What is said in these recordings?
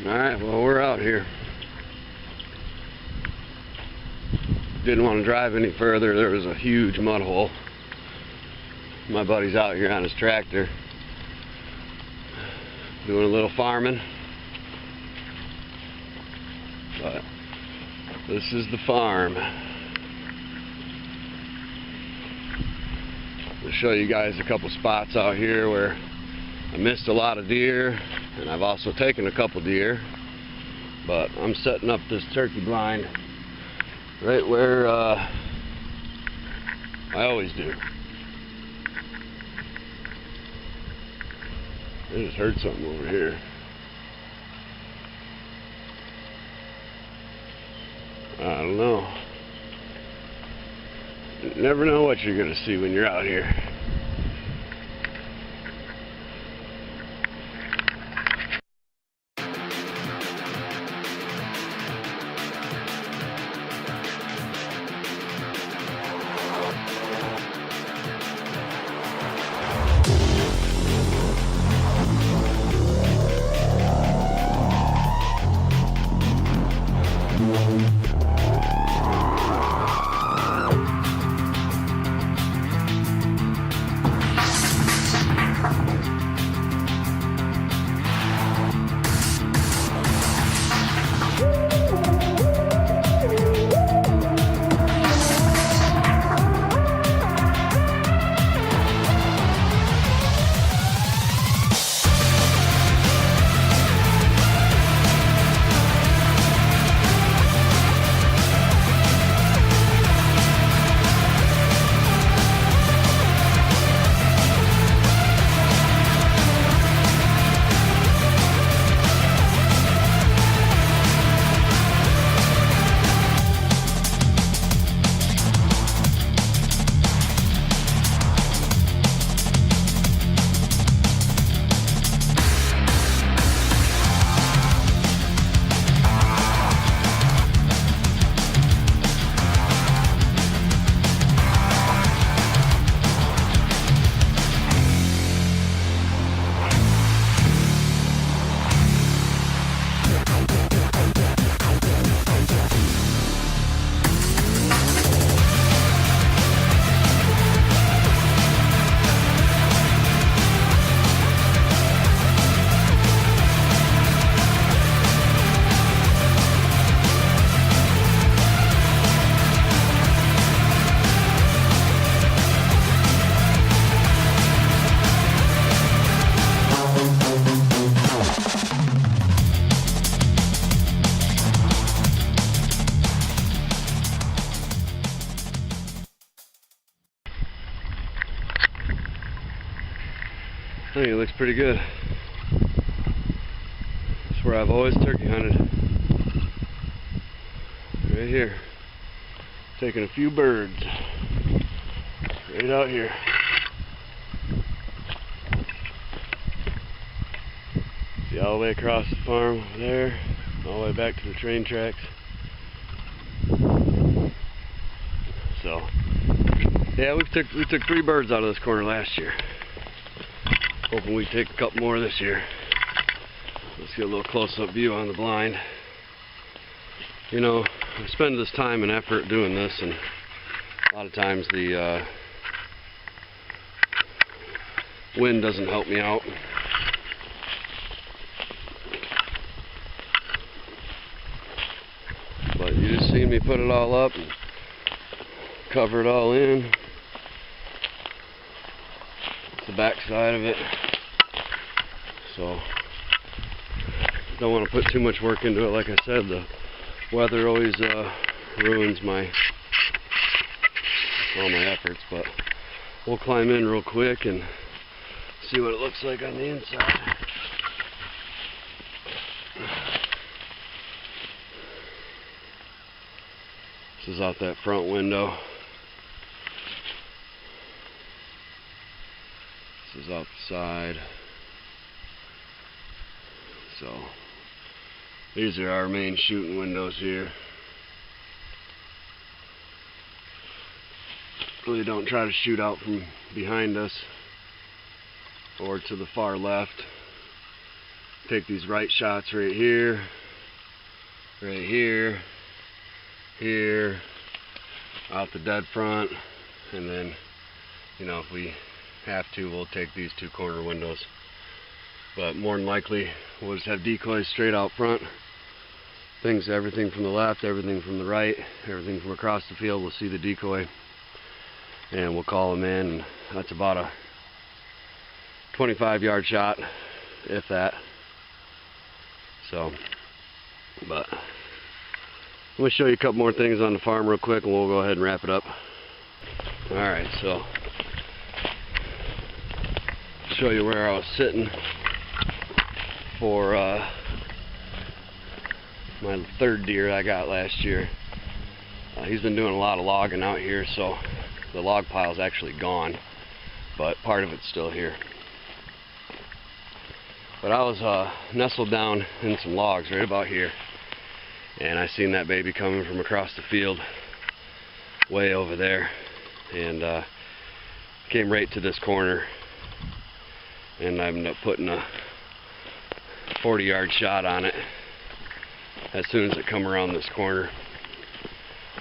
Alright, well, we're out here. Didn't want to drive any further. There was a huge mud hole. My buddy's out here on his tractor doing a little farming. But this is the farm. I'll show you guys a couple spots out here where I missed a lot of deer, and I've also taken a couple deer. But I'm setting up this turkey blind right where I always do. I just heard something over here. I don't know. You never know what you're gonna see when you're out here. I think it looks pretty good. That's where I've always turkey hunted. Right here. Taking a few birds. Right out here. See all the way across the farm over there, all the way back to the train tracks. So, yeah, we took 3 birds out of this corner last year. Hoping we take a couple more this year. Let's get a little close-up view on the blind. You know, I spend this time and effort doing this, and a lot of times the wind doesn't help me out. But you just seen me put it all up and cover it all in. The back side of it, so don't want to put too much work into it. Like I said, the weather always ruins all my efforts, but we'll climb in real quick and see what it looks like on the inside. This is out that front window. This is out the side. So these are our main shooting windows here. Really don't try to shoot out from behind us or to the far left. take these right shots right here, here, out the dead front, and then, you know, if we have to, we'll take these 2 corner windows. But more than likely, we'll just have decoys straight out front. Everything from the left, everything from the right, everything from across the field. We'll see the decoy, and we'll call them in. And that's about a 25-yard shot, if that. So, but I'm going to show you a couple more things on the farm real quick, and we'll go ahead and wrap it up. Alright, so show you where I was sitting for my 3rd deer I got last year. He's been doing a lot of logging out here, so the log pile's actually gone, but part of it's still here. But I was nestled down in some logs right about here, and I seen that baby coming from across the field way over there, and came right to this corner, and I ended up putting a 40-yard shot on it. As soon as it come around this corner,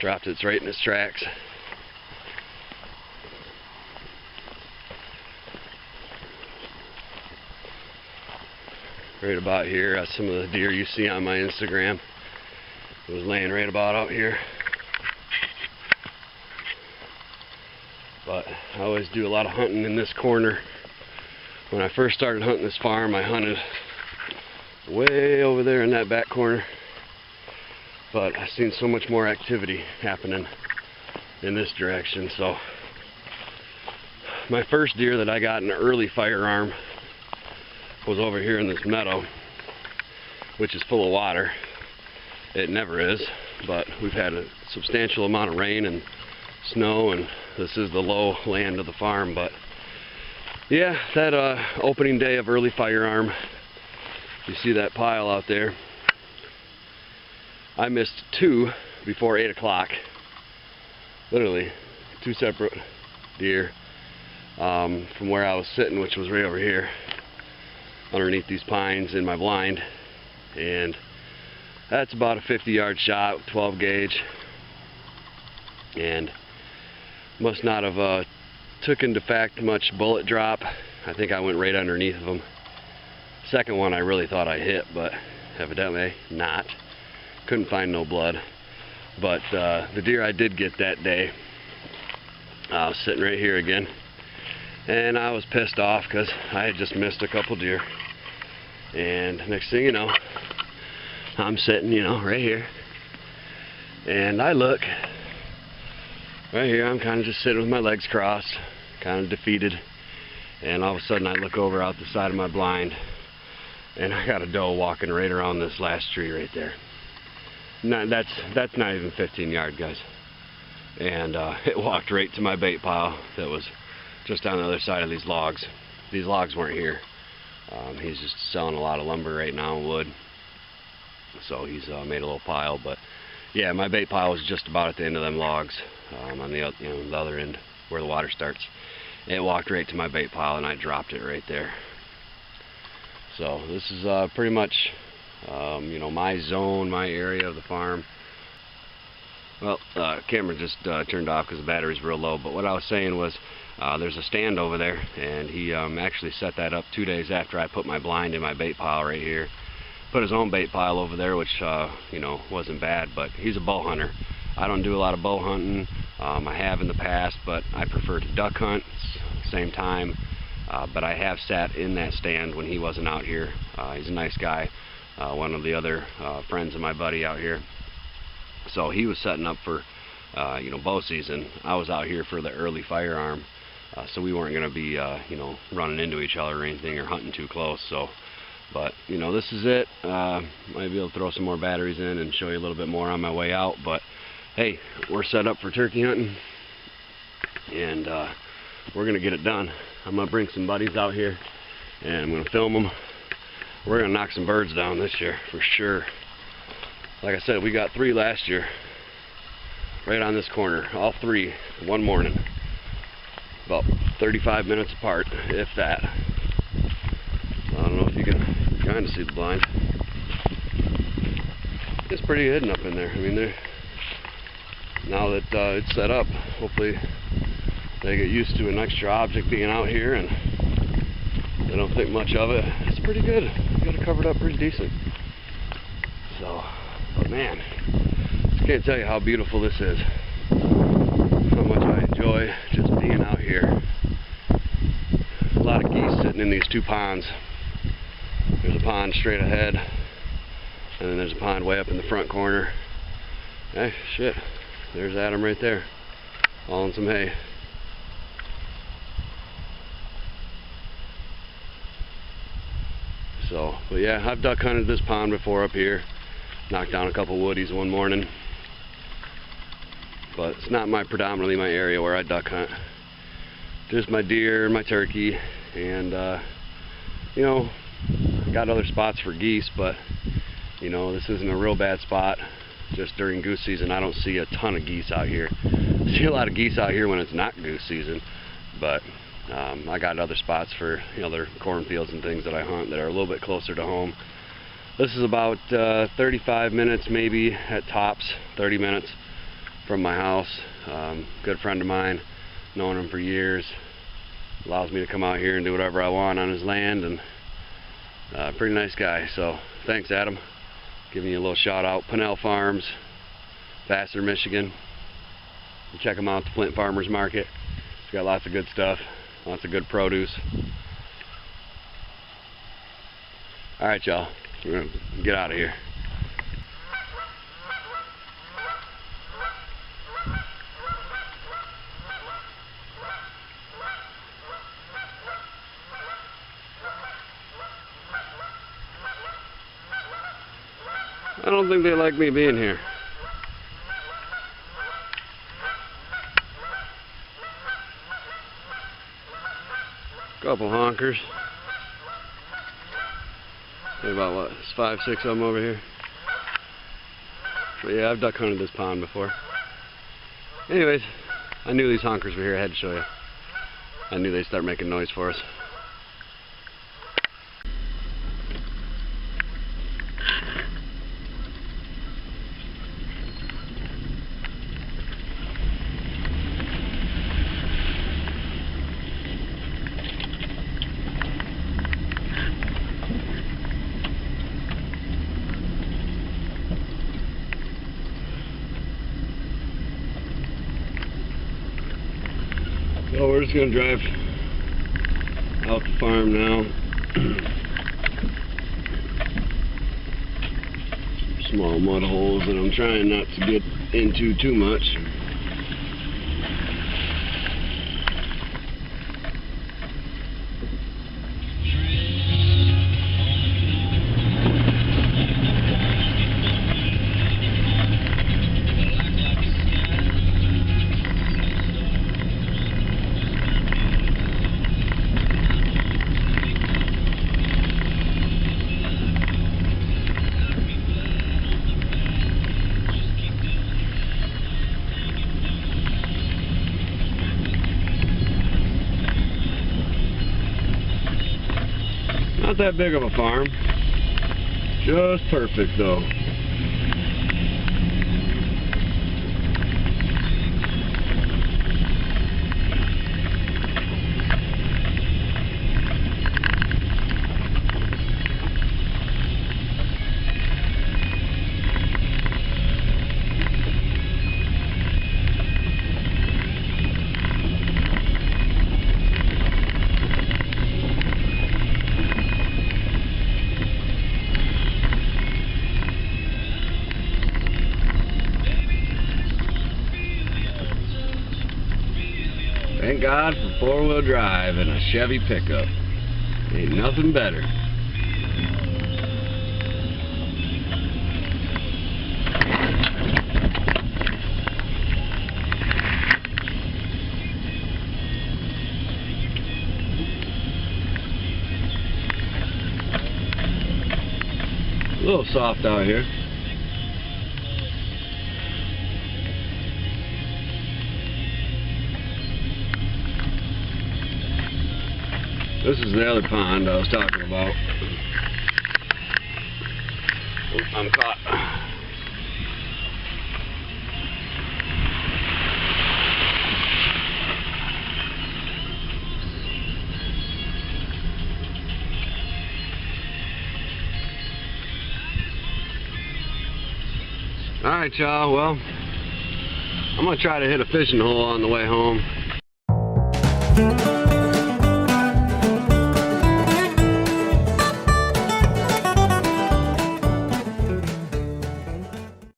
dropped it right in its tracks. Right about here, that's some of the deer you see on my Instagram. It was laying right about out here. But I always do a lot of hunting in this corner. When I first started hunting this farm, I hunted way over there in that back corner. But I've seen so much more activity happening in this direction. So my first deer that I got in an early firearm was over here in this meadow, which is full of water. It never is, but we've had a substantial amount of rain and snow, and this is the low land of the farm. But yeah, that opening day of early firearm, you see that pile out there. I missed 2 before 8 o'clock. Literally 2 separate deer from where I was sitting, which was right over here underneath these pines in my blind. And that's about a 50-yard shot with 12 gauge, and must not have took into fact much bullet drop. I think I went right underneath of them. Second one I really thought I hit, but evidently not. Couldn't find no blood. But the deer I did get that day, I was sitting right here again, and I was pissed off because I had just missed a couple deer. And next thing you know, I'm sitting, you know, right here, and I look right here. I'm kind of just sitting with my legs crossed, kind of defeated, and all of a sudden I look over out the side of my blind, and I got a doe walking right around this last tree right there. No, that's not even 15 yards, guys. And it walked right to my bait pile that was just on the other side of these logs. These logs weren't here. He's just selling a lot of lumber right now, wood. So he's made a little pile. But yeah, my bait pile was just about at the end of them logs, on the the other end where the water starts. It walked right to my bait pile, and I dropped it right there. So this is pretty much my zone, my area of the farm. Well, camera just turned off because the battery's real low, but what I was saying was there's a stand over there, and he actually set that up 2 days after I put my blind in my bait pile right here. Put his own bait pile over there, which wasn't bad, but he's a bow hunter. I don't do a lot of bow hunting. I have in the past, but I prefer to duck hunt same time. But I have sat in that stand when he wasn't out here. He's a nice guy, one of the other friends of my buddy out here. So he was setting up for bow season. I was out here for the early firearm, so we weren't going to be running into each other or anything, or hunting too close. So, but this is it. Might be able to throw some more batteries in and show you a little bit more on my way out. But hey, we're set up for turkey hunting, and we're going to get it done. I'm going to bring some buddies out here, and I'm going to film them. We're going to knock some birds down this year, for sure. Like I said, we got 3 last year, right on this corner. All 3, one morning. About 35 minutes apart, if that. I don't know if you can kind of see the blind. It's pretty hidden up in there. I mean, now that it's set up, hopefully they get used to an extra object being out here and they don't think much of it. It's pretty good. You got it covered up pretty decent. So, but man, just can't tell you how beautiful this is. How much I enjoy just being out here. A lot of geese sitting in these two ponds. There's a pond straight ahead, and then there's a pond way up in the front corner. Hey, shit, there's Adam right there, all in some hay. So, but yeah, I've duck hunted this pond before up here. Knocked down a couple woodies one morning. But it's not predominantly my area where I duck hunt. Just my deer and my turkey, and you know, got other spots for geese, but you know, this isn't a real bad spot. Just during goose season, I don't see a ton of geese out here. I see a lot of geese out here when it's not goose season, but I got other spots for, you know, other cornfields and things that I hunt that are a little bit closer to home. This is about 35 minutes, maybe at tops, 30 minutes from my house. Good friend of mine, known him for years. Allows me to come out here and do whatever I want on his land, and pretty nice guy. So thanks, Adam. Giving you a little shout out. Pinnell Farms, Vassar, Michigan. Check them out at the Flint Farmers Market. He's got lots of good stuff, lots of good produce. Alright, y'all, we're gonna get out of here. I don't think they like me being here. Couple honkers. There's about what, 5, 6 of them over here. But yeah, I've duck hunted this pond before. Anyways, I knew these honkers were here. I had to show you. I knew they'd start making noise for us. So we're just going to drive out the farm now. Small mud holes that I'm trying not to get into too much. Not that big of a farm. Just perfect though. Thank God for four-wheel drive and a Chevy pickup. Ain't nothing better. A little soft out here. This is the other pond I was talking about. Oop, I'm caught. Alright, y'all, well, I'm going to try to hit a fishing hole on the way home.